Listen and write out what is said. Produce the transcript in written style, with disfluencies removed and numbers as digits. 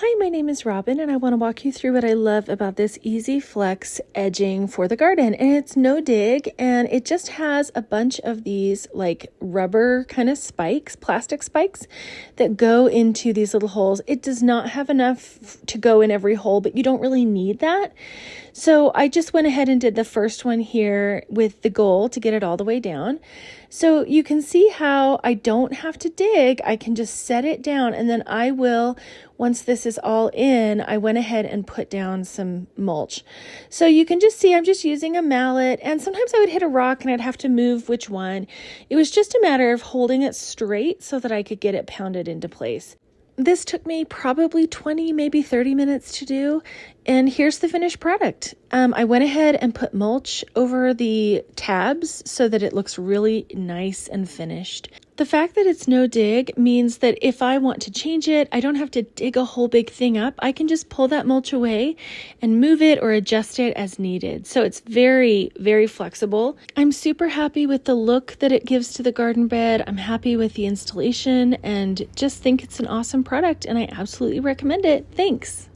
Hi, my name is Robin, and I want to walk you through what I love about this Easy Flex edging for the garden. And it's no dig, and it just has a bunch of these like rubber kind of spikes, plastic spikes that go into these little holes. It does not have enough to go in every hole, but you don't really need that. So I just went ahead and did the first one here with the goal to get it all the way down. So you can see how I don't have to dig. I can just set it down, and then I will, once this is all in, I went ahead and put down some mulch. So you can just see I'm just using a mallet, and sometimes I would hit a rock and I'd have to move which one. It was just a matter of holding it straight so that I could get it pounded into place. This took me probably 20, maybe 30 minutes to do, and here's the finished product. I went ahead and put mulch over the tabs so that it looks really nice and finished. The fact that it's no dig means that if I want to change it, I don't have to dig a whole big thing up. I can just pull that mulch away and move it or adjust it as needed. So it's very, very flexible. I'm super happy with the look that it gives to the garden bed. I'm happy with the installation and just think it's an awesome product, and I absolutely recommend it. Thanks.